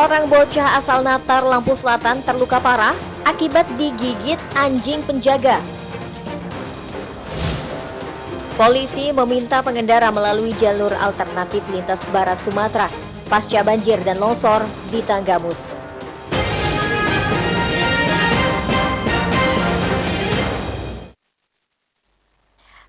Seorang bocah asal Natar, Lampung Selatan terluka parah akibat digigit anjing penjaga. Polisi meminta pengendara melalui jalur alternatif lintas barat Sumatera pasca banjir dan longsor di Tanggamus.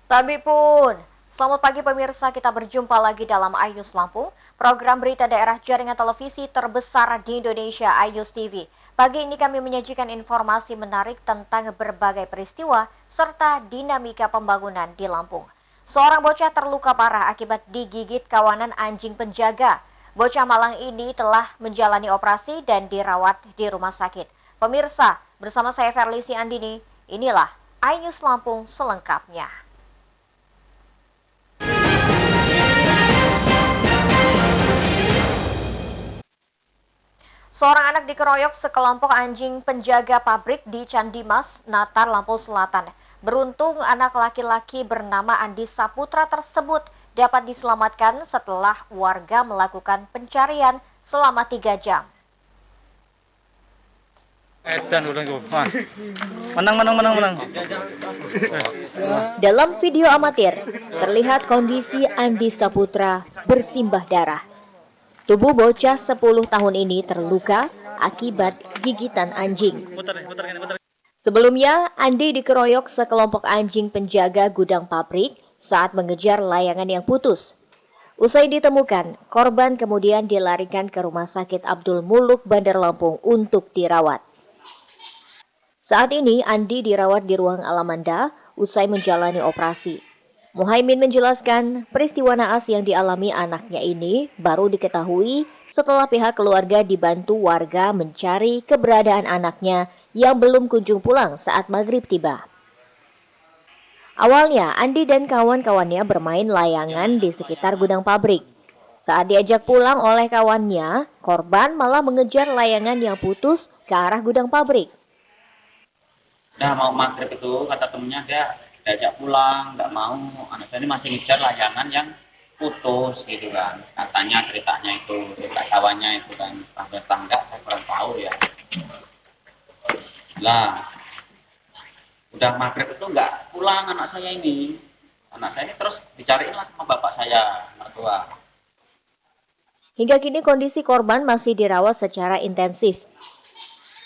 Tapi pun, selamat pagi pemirsa, kita berjumpa lagi dalam iNews Lampung, program berita daerah jaringan televisi terbesar di Indonesia, iNews TV. Pagi ini kami menyajikan informasi menarik tentang berbagai peristiwa serta dinamika pembangunan di Lampung. Seorang bocah terluka parah akibat digigit kawanan anjing penjaga. Bocah malang ini telah menjalani operasi dan dirawat di rumah sakit. Pemirsa, bersama saya Verlisi Andini, inilah iNews Lampung selengkapnya. Seorang anak dikeroyok sekelompok anjing penjaga pabrik di Candimas, Natar, Lampung Selatan. Beruntung anak laki-laki bernama Andi Saputra tersebut dapat diselamatkan setelah warga melakukan pencarian selama 3 jam. Menang. Dalam video amatir, terlihat kondisi Andi Saputra bersimbah darah. Tubuh bocah 10 tahun ini terluka akibat gigitan anjing. Sebelumnya, Andi dikeroyok sekelompok anjing penjaga gudang pabrik saat mengejar layangan yang putus. Usai ditemukan, korban kemudian dilarikan ke Rumah Sakit Abdul Muluk, Bandar Lampung untuk dirawat. Saat ini, Andi dirawat di ruang Alamanda usai menjalani operasi. Muhaimin menjelaskan peristiwa naas yang dialami anaknya ini baru diketahui setelah pihak keluarga dibantu warga mencari keberadaan anaknya yang belum kunjung pulang saat maghrib tiba. Awalnya, Andi dan kawan-kawannya bermain layangan di sekitar gudang pabrik. Saat diajak pulang oleh kawannya, korban malah mengejar layangan yang putus ke arah gudang pabrik. Udah mau maghrib itu, kata temennya dia diajak pulang, nggak mau. Anak saya ini masih ngejar layangan yang putus gitu kan. Katanya ceritanya itu, cerita kawannya itu kan. Tangga saya kurang tahu ya. Lah, udah maghrib itu nggak pulang anak saya ini. Anak saya ini terus dicariin lah sama bapak saya, mertua. Hingga kini kondisi korban masih dirawat secara intensif.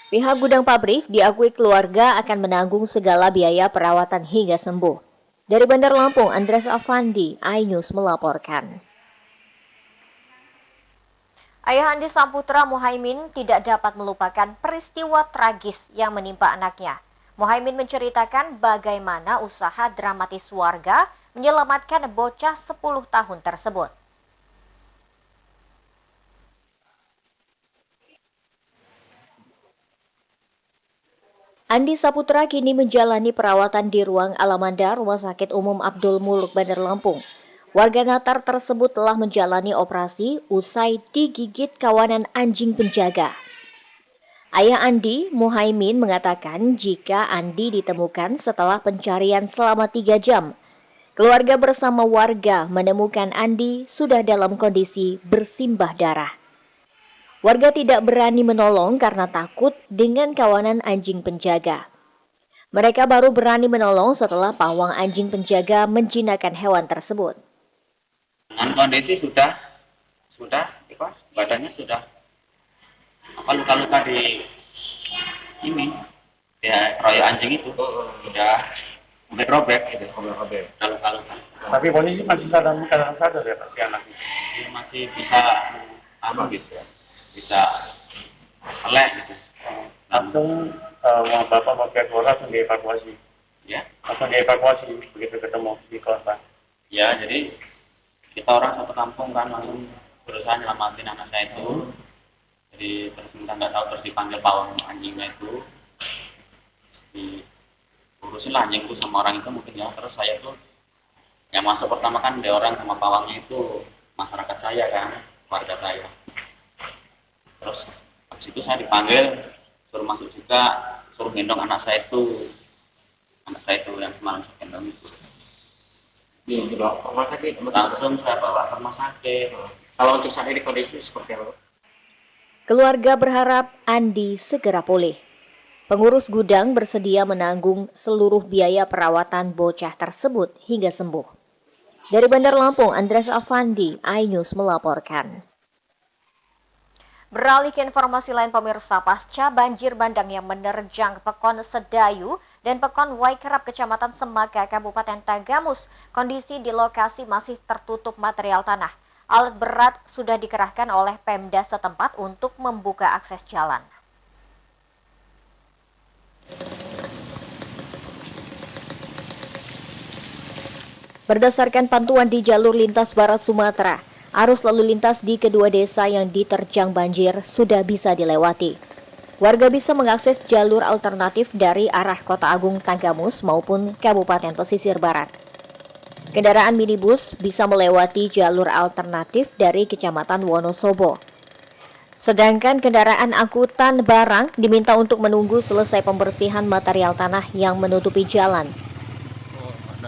Pihak gudang pabrik diakui keluarga akan menanggung segala biaya perawatan hingga sembuh. Dari Bandar Lampung, Andres Afandi, iNews melaporkan. Ayah Andi Saputra, Muhaimin, tidak dapat melupakan peristiwa tragis yang menimpa anaknya. Muhaimin menceritakan bagaimana usaha dramatis warga menyelamatkan bocah 10 tahun tersebut. Andi Saputra kini menjalani perawatan di ruang Alamanda Rumah Sakit Umum Abdul Muluk, Bandar Lampung. Warga Natar tersebut telah menjalani operasi usai digigit kawanan anjing penjaga. Ayah Andi, Muhaimin, mengatakan jika Andi ditemukan setelah pencarian selama 3 jam. Keluarga bersama warga menemukan Andi sudah dalam kondisi bersimbah darah. Warga tidak berani menolong karena takut dengan kawanan anjing penjaga. Mereka baru berani menolong setelah pawang anjing penjaga menjinakkan hewan tersebut. Dengan kondisi sudah badannya sudah luka-luka di ini ya, royok anjing itu udah robek gitu, udah luka-luka. Tapi polisi masih sadar ya Pak si anak itu? Dia masih bisa gitu ya. Bisa melek gitu. Langsung bapak pihak keluarga langsung dievakuasi. Ya. Langsung dievakuasi begitu ketemu si korban. Ya, jadi kita orang satu kampung kan langsung berusaha nyelamatin anak saya itu. Jadi terus kita nggak tahu, terus dipanggil pawang anjingnya itu. Diurusin lah anjing itu sama orang itu mungkin ya. Terus saya tuh yang masuk pertama kan ada orang sama pawangnya itu masyarakat saya kan, warga saya. Terus habis itu saya dipanggil, suruh masuk juga, suruh gendong anak saya itu yang semalam saya gendong itu. Dibawa ke rumah sakit. Langsung saya bawa ke rumah sakit. Kalau untuk saat ini kondisi seperti apa? Keluarga berharap Andi segera pulih. Pengurus gudang bersedia menanggung seluruh biaya perawatan bocah tersebut hingga sembuh. Dari Bandar Lampung, Andres Afandi, iNews melaporkan. Beralih ke informasi lain pemirsa, pasca banjir bandang yang menerjang Pekon Sedayu dan Pekon Waikerap Kecamatan Semaka, Kabupaten Tanggamus, kondisi di lokasi masih tertutup material tanah. Alat berat sudah dikerahkan oleh Pemda setempat untuk membuka akses jalan. Berdasarkan pantauan di jalur lintas barat Sumatera, arus lalu lintas di kedua desa yang diterjang banjir sudah bisa dilewati. Warga bisa mengakses jalur alternatif dari arah Kota Agung Tanggamus maupun Kabupaten Pesisir Barat. Kendaraan minibus bisa melewati jalur alternatif dari Kecamatan Wonosobo. Sedangkan kendaraan angkutan barang diminta untuk menunggu selesai pembersihan material tanah yang menutupi jalan.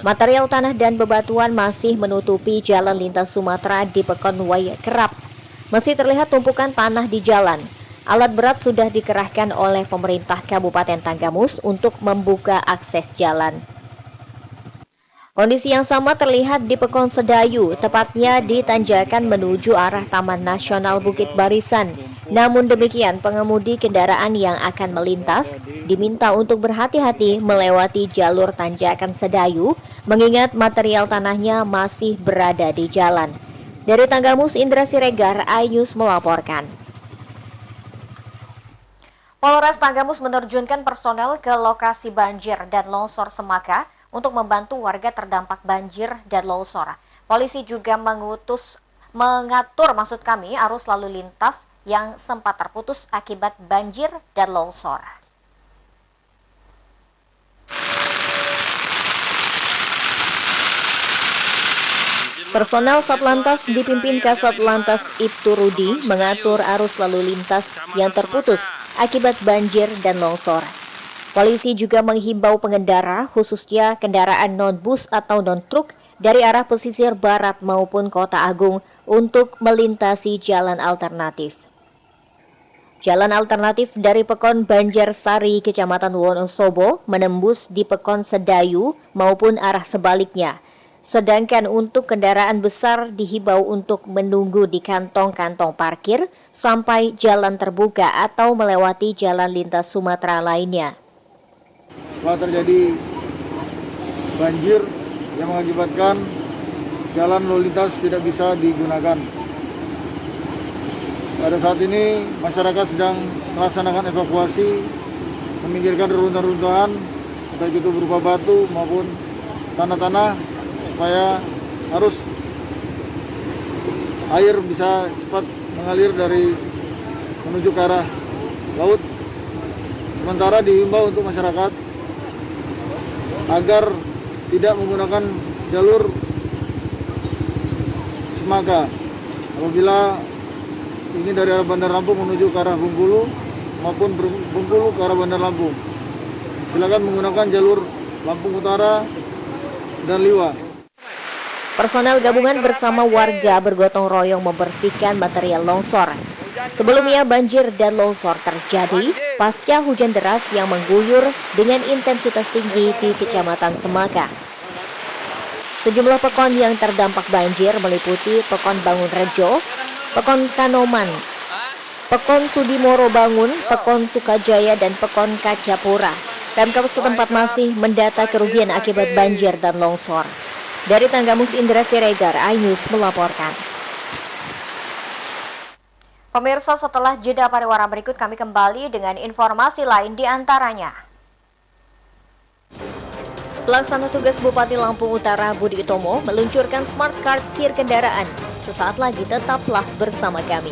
Material tanah dan bebatuan masih menutupi jalan lintas Sumatera di Pekon Waikerap. Masih terlihat tumpukan tanah di jalan. Alat berat sudah dikerahkan oleh pemerintah Kabupaten Tanggamus untuk membuka akses jalan. Kondisi yang sama terlihat di Pekon Sedayu, tepatnya di tanjakan menuju arah Taman Nasional Bukit Barisan. Namun demikian, pengemudi kendaraan yang akan melintas diminta untuk berhati-hati melewati jalur tanjakan Sedayu, mengingat material tanahnya masih berada di jalan. Dari Tanggamus, Indra Siregar, iNews melaporkan. Polres Tanggamus menerjunkan personel ke lokasi banjir dan longsor Semaka untuk membantu warga terdampak banjir dan longsor. Polisi juga mengatur arus lalu lintas yang sempat terputus akibat banjir dan longsor. Personel Satlantas dipimpin Kasat Lantas Ibtu Rudi mengatur arus lalu lintas yang terputus akibat banjir dan longsor. Polisi juga menghimbau pengendara, khususnya kendaraan non-bus atau non-truk dari arah pesisir barat maupun Kota Agung untuk melintasi jalan alternatif. Jalan alternatif dari Pekon Banjarsari, Kecamatan Wonosobo, menembus di Pekon Sedayu maupun arah sebaliknya. Sedangkan untuk kendaraan besar dihimbau untuk menunggu di kantong-kantong parkir sampai jalan terbuka atau melewati jalan lintas Sumatera lainnya. Telah terjadi banjir yang mengakibatkan jalan lalu lintas tidak bisa digunakan. Pada saat ini masyarakat sedang melaksanakan evakuasi, meminggirkan reruntuhan-reruntuhan, entah itu berupa batu maupun tanah-tanah, supaya arus air bisa cepat mengalir dari menuju ke arah laut. Sementara dihimbau untuk masyarakat agar tidak menggunakan jalur Semaka apabila ingin dari arah Bandar Lampung menuju ke arah Bengkulu maupun Bengkulu ke arah Bandar Lampung. Silakan menggunakan jalur Lampung Utara dan Liwa. Personel gabungan bersama warga bergotong royong membersihkan material longsor. Sebelumnya banjir dan longsor terjadi pasca hujan deras yang mengguyur dengan intensitas tinggi di Kecamatan Semaka. Sejumlah pekon yang terdampak banjir meliputi Pekon Bangunrejo, Pekon Kanoman, Pekon Sudimoro Bangun, Pekon Sukajaya, dan Pekon Kacapura. Pemkab setempat masih mendata kerugian akibat banjir dan longsor. Dari Tanggamus, Indra Siregar, iNews melaporkan. Pemirsa, setelah jeda pariwara berikut kami kembali dengan informasi lain di antaranya. Pelaksana tugas Bupati Lampung Utara Budi Utomo meluncurkan Smart Card Kir Kendaraan. Sesaat lagi tetaplah bersama kami.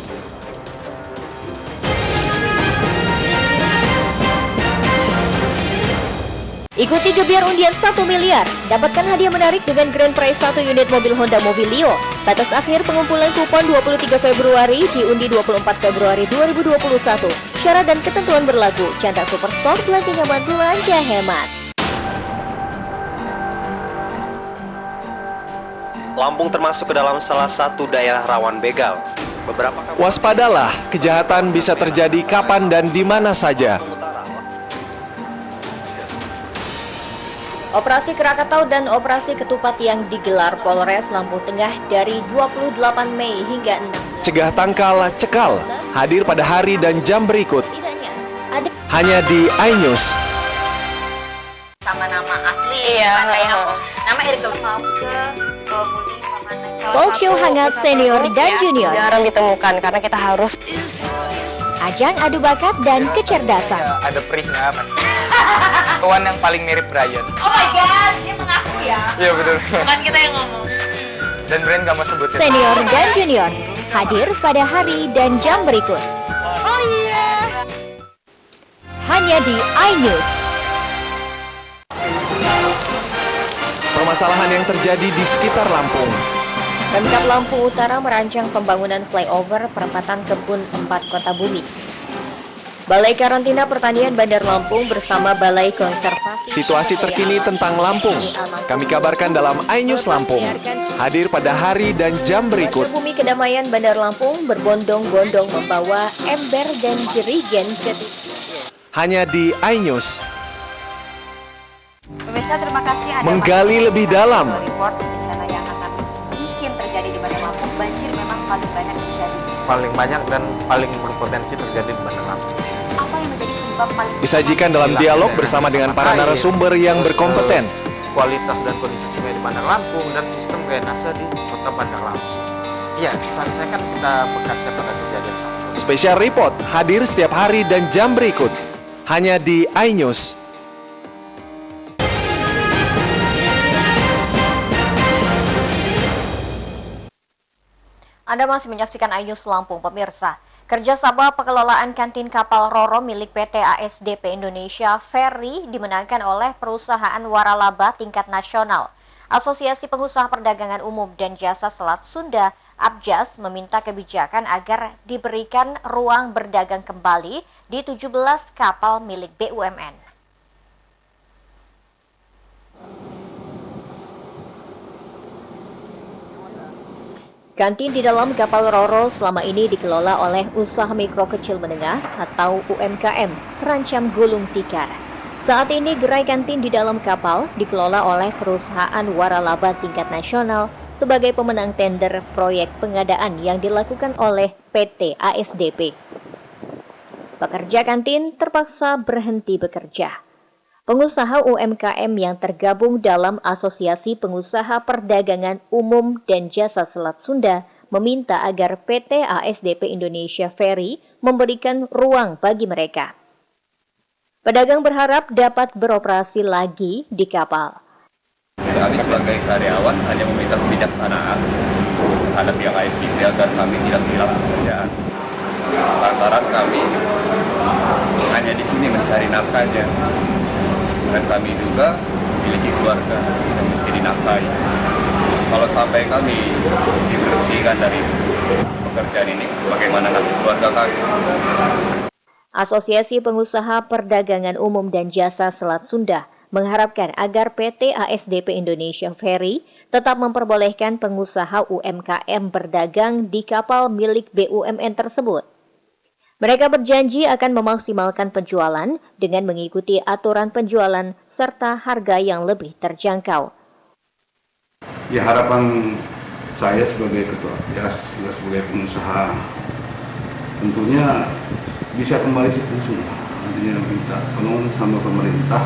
Ikuti gebiar undian 1 miliar. Dapatkan hadiah menarik dengan Grand Prize 1 unit mobil Honda Mobilio. Batas akhir pengumpulan kupon 23 Februari, diundi 24 Februari 2021. Syarat dan ketentuan berlaku. Chandra Superstore, belanja nyaman, belanja hemat. Lampung termasuk ke dalam salah satu daerah rawan begal. Waspadalah, kejahatan bisa terjadi kapan dan di mana saja. Operasi Krakatau dan Operasi Ketupat yang digelar Polres Lampung Tengah dari 28 Mei hingga 6. Cegah tangkal, cekal, hadir pada hari dan jam berikut. Tidaknya ada Hanya di iNews. Sama nama asli, nama Erika Fauke, kemudian talk show hangat senior dan junior, jarang ditemukan karena kita harus ajang adu bakat dan kecerdasan. Ada perihnya mas. Kawan yang paling mirip Brian. oh my god, dia mengaku ya, Iya betul. bukan kita yang ngomong. Dan Brian gak mau sebutin. Senior dan junior hadir pada hari dan jam berikut. Oh iya. Hanya di iNews. Permasalahan yang terjadi di sekitar Lampung. Pemkab Lampung Utara merancang pembangunan flyover perempatan Kebun 4 Kota Bumi. Balai Karantina Pertanian Bandar Lampung bersama Balai Konservasi Situasi terkini tentang Lampung kami kabarkan dalam iNews Lampung. Hadir pada hari dan jam berikut. Bumi Kedamaian Bandar Lampung berbondong-bondong membawa ember dan jerigen ke Hanya di iNews. Pemirsa, terima kasih Anda Menggali masih lebih menyaksikan dalam. Visual Report. Bencana yang akan mungkin terjadi di Bandar Lampung. Banjir memang paling banyak terjadi. Paling banyak dan paling berpotensi terjadi di Bandar Lampung. Apa yang menjadi penyebab paling Disajikan dalam dialog bersama dengan para narasumber yang berkompeten. Kualitas dan kondisi sungai di Bandar Lampung dan sistem drainase di Kota Bandar Lampung. Iya, seharusnya kan kita bekerja pada kejadian. Special Report hadir setiap hari dan jam berikut. Hanya di iNews. Anda masih menyaksikan iNews Lampung, pemirsa. Kerjasama pengelolaan kantin kapal Roro milik PT ASDP Indonesia Ferry dimenangkan oleh perusahaan waralaba tingkat nasional. Asosiasi Pengusaha Perdagangan Umum dan Jasa Selat Sunda, Abjas, meminta kebijakan agar diberikan ruang berdagang kembali di 17 kapal milik BUMN. Kantin di dalam kapal Roro selama ini dikelola oleh Usaha Mikro Kecil Menengah atau UMKM terancam gulung tikar. Saat ini gerai kantin di dalam kapal dikelola oleh perusahaan waralaba tingkat nasional sebagai pemenang tender proyek pengadaan yang dilakukan oleh PT ASDP. Pekerja kantin terpaksa berhenti bekerja. Pengusaha UMKM yang tergabung dalam Asosiasi Pengusaha Perdagangan Umum dan Jasa Selat Sunda meminta agar PT ASDP Indonesia Ferry memberikan ruang bagi mereka. Pedagang berharap dapat beroperasi lagi di kapal. Kami sebagai karyawan hanya meminta kebijaksanaan terhadap pihak ASDP agar kami tidak kehilangan pekerjaan. Lantaran kami hanya di sini mencari nafkahnya. Dan kami juga memiliki keluarga yang mesti dinafkahi. Kalau sampai kami diberhentikan dari pekerjaan ini, bagaimana nasib keluarga kami? Asosiasi Pengusaha Perdagangan Umum dan Jasa Selat Sunda mengharapkan agar PT ASDP Indonesia Ferry tetap memperbolehkan pengusaha UMKM berdagang di kapal milik BUMN tersebut. Mereka berjanji akan memaksimalkan penjualan dengan mengikuti aturan penjualan serta harga yang lebih terjangkau. Ya, harapan saya sebagai ketua Abjas, juga sebagai pengusaha, tentunya bisa kembali seperti semula. Nantinya minta tolong sama pemerintah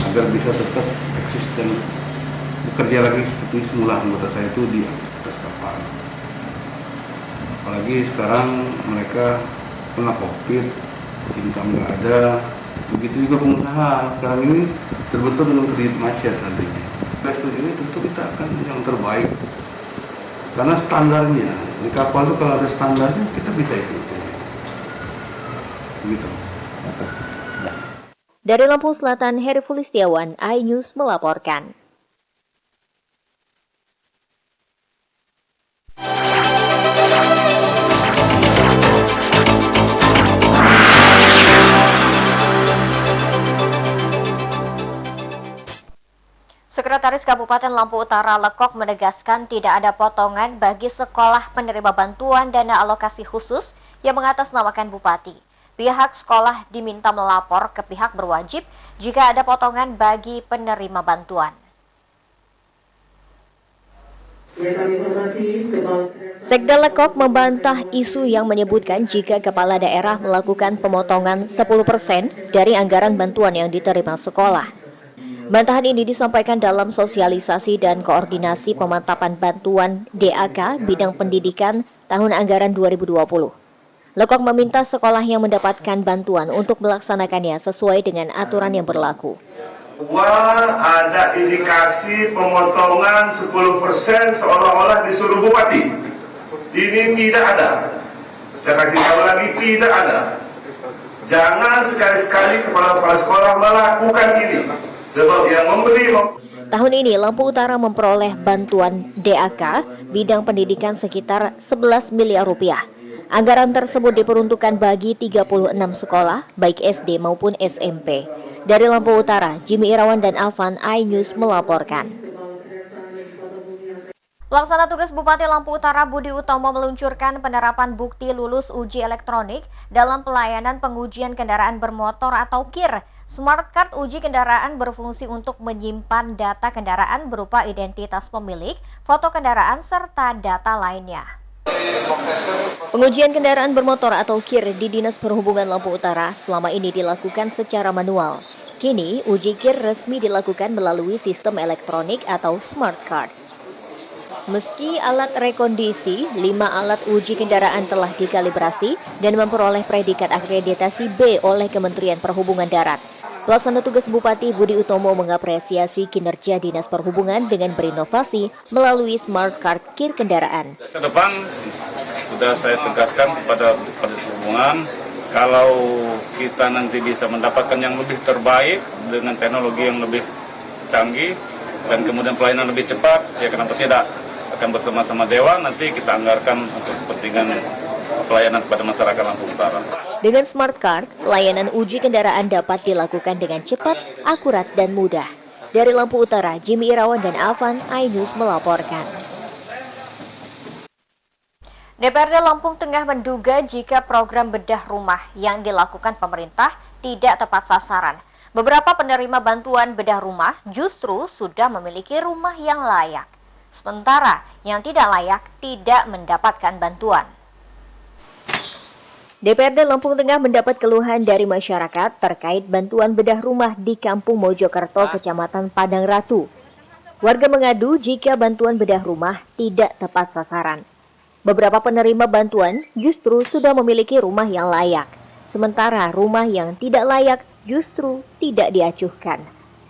agar bisa tetap eksis dan bekerja lagi seperti semula anggota saya itu di atas kapal. Apalagi sekarang mereka kena COVID, income nggak ada, begitu juga pengusaha. Sekarang ini terbentur dengan kredit macet nantinya. Investor ini tentu kita akan yang terbaik, karena standarnya di kapal itu kalau ada standarnya kita bisa ikuti. Begitu. Dari Lampung Selatan, Heri Fulistiawan, iNews melaporkan. Sekretaris Kabupaten Lampung Utara Lekok menegaskan tidak ada potongan bagi sekolah penerima bantuan dana alokasi khusus yang mengatasnamakan Bupati. Pihak sekolah diminta melapor ke pihak berwajib jika ada potongan bagi penerima bantuan. Sekda Lekok membantah isu yang menyebutkan jika kepala daerah melakukan pemotongan 10% dari anggaran bantuan yang diterima sekolah. Bantahan ini disampaikan dalam sosialisasi dan koordinasi pemantapan bantuan DAK bidang pendidikan tahun anggaran 2020. Lekok meminta sekolah yang mendapatkan bantuan untuk melaksanakannya sesuai dengan aturan yang berlaku. Ada indikasi pemotongan 10% seolah-olah disuruh bupati. Ini tidak ada. Saya kasih tahu lagi, tidak ada. Jangan sekali-sekali kepala sekolah melakukan ini. Sebab yang memberi. Tahun ini Lampung Utara memperoleh bantuan DAK bidang pendidikan sekitar 11 miliar rupiah. Anggaran tersebut diperuntukkan bagi 36 sekolah, baik SD maupun SMP. Dari Lampung Utara, Jimmy Irawan dan Afan, iNews melaporkan. Pelaksana tugas Bupati Lampung Utara Budi Utomo meluncurkan penerapan bukti lulus uji elektronik dalam pelayanan pengujian kendaraan bermotor atau KIR. Smart Card uji kendaraan berfungsi untuk menyimpan data kendaraan berupa identitas pemilik, foto kendaraan, serta data lainnya. Pengujian kendaraan bermotor atau KIR di Dinas Perhubungan Lampung Utara selama ini dilakukan secara manual. Kini, uji KIR resmi dilakukan melalui sistem elektronik atau Smart Card. Meski alat rekondisi, 5 alat uji kendaraan telah dikalibrasi dan memperoleh predikat akreditasi B oleh Kementerian Perhubungan Darat. Pelaksana tugas Bupati Budi Utomo mengapresiasi kinerja Dinas Perhubungan dengan berinovasi melalui Smart Card KIR kendaraan. Ke depan sudah saya tegaskan kepada Perhubungan, kalau kita nanti bisa mendapatkan yang lebih terbaik dengan teknologi yang lebih canggih dan kemudian pelayanan lebih cepat, ya kenapa tidak? Akan bersama-sama Dewan nanti kita anggarkan untuk kepentingan pelayanan kepada masyarakat Lampung Utara. Dengan Smart Card, pelayanan uji kendaraan dapat dilakukan dengan cepat, akurat, dan mudah. Dari Lampung Utara, Jimmy Irawan dan Afan, iNews melaporkan. DPRD Lampung Tengah menduga jika program bedah rumah yang dilakukan pemerintah tidak tepat sasaran. Beberapa penerima bantuan bedah rumah justru sudah memiliki rumah yang layak. Sementara yang tidak layak tidak mendapatkan bantuan. DPRD Lampung Tengah mendapat keluhan dari masyarakat terkait bantuan bedah rumah di Kampung Mojokerto, Kecamatan Padang Ratu. Warga mengadu jika bantuan bedah rumah tidak tepat sasaran. Beberapa penerima bantuan justru sudah memiliki rumah yang layak, sementara rumah yang tidak layak justru tidak diacuhkan.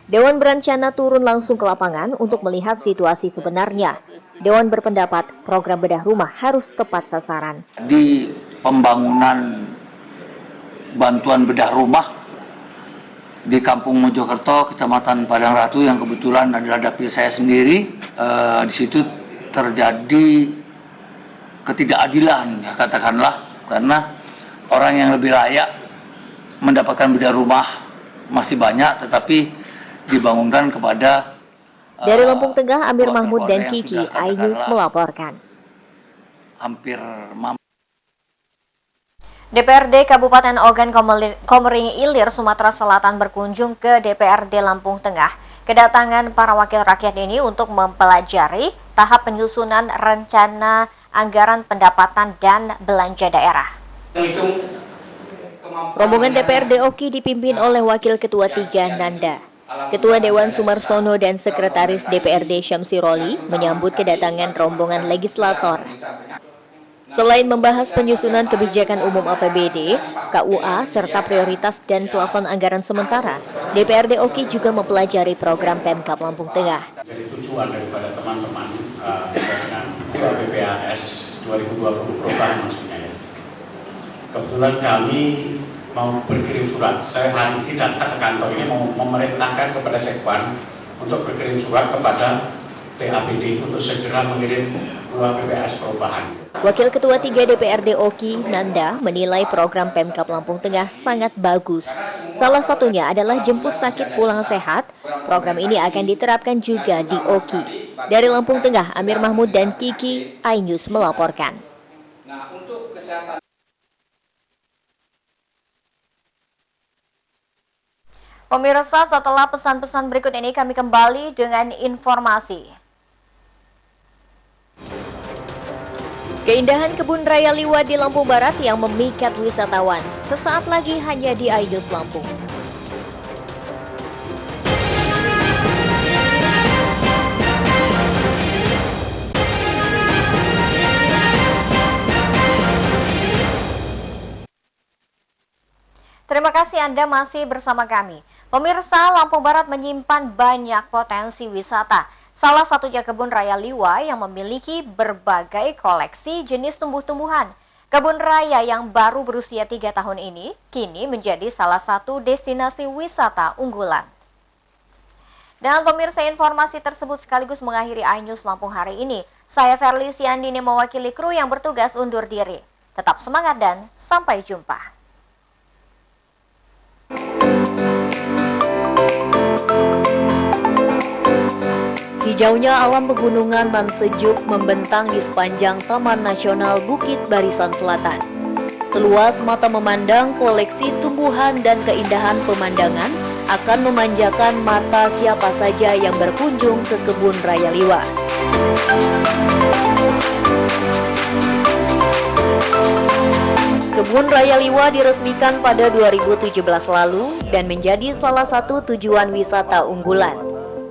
Dewan berencana turun langsung ke lapangan untuk melihat situasi sebenarnya. Dewan berpendapat program bedah rumah harus tepat sasaran. Di pembangunan bantuan bedah rumah di Kampung Mojokerto, Kecamatan Padang Ratu yang kebetulan adalah dapil saya sendiri, di situ terjadi ketidakadilan, ya, katakanlah, karena orang yang lebih layak mendapatkan bedah rumah masih banyak, tetapi dibangunkan kepada dari Lampung Tengah, Amir Mahmud dan Kiki, iNews melaporkan. Hampir mampu. DPRD Kabupaten Ogan Komering Ilir, Sumatera Selatan berkunjung ke DPRD Lampung Tengah. Kedatangan para wakil rakyat ini untuk mempelajari tahap penyusunan rencana anggaran pendapatan dan belanja daerah. Rombongan DPRD Oki dipimpin oleh Wakil Ketua 3 Nanda. Ketua Dewan Sumarsono dan Sekretaris DPRD Syamsiroli menyambut kedatangan rombongan legislator. Selain membahas penyusunan kebijakan umum APBD, KUA, serta prioritas dan plafon anggaran sementara, DPRD Oki juga mempelajari program Pemkab Lampung Tengah. Jadi tujuan daripada teman-teman dengan PPAS 2020 perubahan maksudnya ya. Kebetulan kami mau berkirim surat. Saya hari ini datang ke kantor ini mau memerintahkan kepada Sekwan untuk berkirim surat kepada TAPD untuk segera mengirim dua PPAS perubahan. Wakil Ketua 3 DPRD Oki, Nanda, menilai program Pemkab Lampung Tengah sangat bagus. Salah satunya adalah jemput sakit pulang sehat Program ini akan diterapkan juga di Oki. Dari Lampung Tengah, Amir Mahmud dan Kiki, iNews melaporkan. Nah, untuk kesehatan. Pemirsa, setelah pesan-pesan berikut ini kami kembali dengan informasi. Keindahan Kebun Raya Liwa di Lampung Barat yang memikat wisatawan. Sesaat lagi hanya di iNews Lampung. Terima kasih Anda masih bersama kami. Pemirsa, Lampung Barat menyimpan banyak potensi wisata. Salah satunya Kebun Raya Liwa yang memiliki berbagai koleksi jenis tumbuh-tumbuhan. Kebun Raya yang baru berusia 3 tahun ini kini menjadi salah satu destinasi wisata unggulan. Dan pemirsa, informasi tersebut sekaligus mengakhiri iNews Lampung hari ini. Saya Verly Siandini mewakili kru yang bertugas undur diri. Tetap semangat dan sampai jumpa. Hijaunya alam pegunungan nan sejuk membentang di sepanjang Taman Nasional Bukit Barisan Selatan. Seluas mata memandang koleksi tumbuhan dan keindahan pemandangan akan memanjakan mata siapa saja yang berkunjung ke Kebun Raya Liwa. Kebun Raya Liwa diresmikan pada 2017 lalu dan menjadi salah satu tujuan wisata unggulan.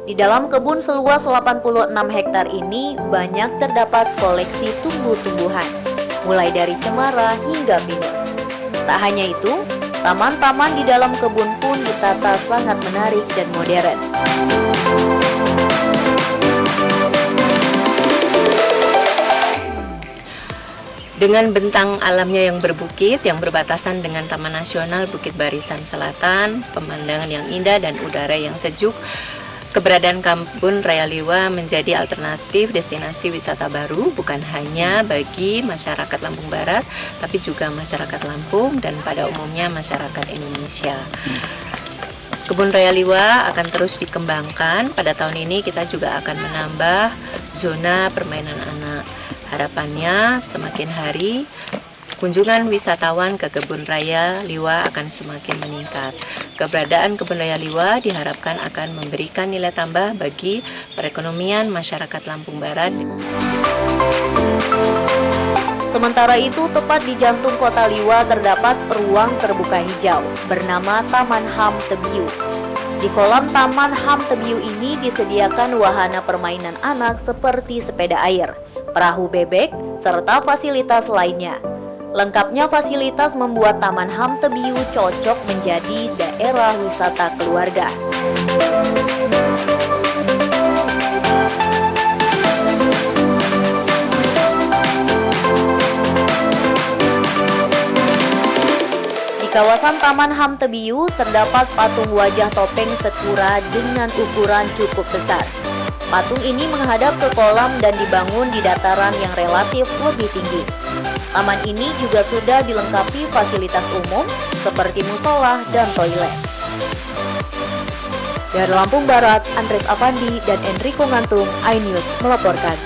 Di dalam kebun seluas 86 hektar ini banyak terdapat koleksi tumbuh-tumbuhan, mulai dari cemara hingga pinus. Tak hanya itu, taman-taman di dalam kebun pun ditata sangat menarik dan modern. Dengan bentang alamnya yang berbukit yang berbatasan dengan Taman Nasional Bukit Barisan Selatan, pemandangan yang indah dan udara yang sejuk, keberadaan Kebun Raya Liwa menjadi alternatif destinasi wisata baru bukan hanya bagi masyarakat Lampung Barat, tapi juga masyarakat Lampung dan pada umumnya masyarakat Indonesia. Kebun Raya Liwa akan terus dikembangkan. Pada tahun ini kita juga akan menambah zona permainan anak. Harapannya semakin hari kunjungan wisatawan ke Kebun Raya Liwa akan semakin meningkat. Keberadaan Kebun Raya Liwa diharapkan akan memberikan nilai tambah bagi perekonomian masyarakat Lampung Barat. Sementara itu, tepat di jantung kota Liwa terdapat ruang terbuka hijau bernama Taman HAM Tebiu. Di kolam Taman HAM Tebiu ini disediakan wahana permainan anak seperti sepeda air, perahu bebek, serta fasilitas lainnya. Lengkapnya fasilitas membuat Taman HAM Tebiu cocok menjadi daerah wisata keluarga. Di kawasan Taman HAM Tebiu terdapat patung wajah topeng Sekura dengan ukuran cukup besar. Patung ini menghadap ke kolam dan dibangun di dataran yang relatif lebih tinggi. Taman ini juga sudah dilengkapi fasilitas umum seperti musola dan toilet. Dari Lampung Barat, Andres Avandi dan Enrico Ngantung, iNews melaporkan.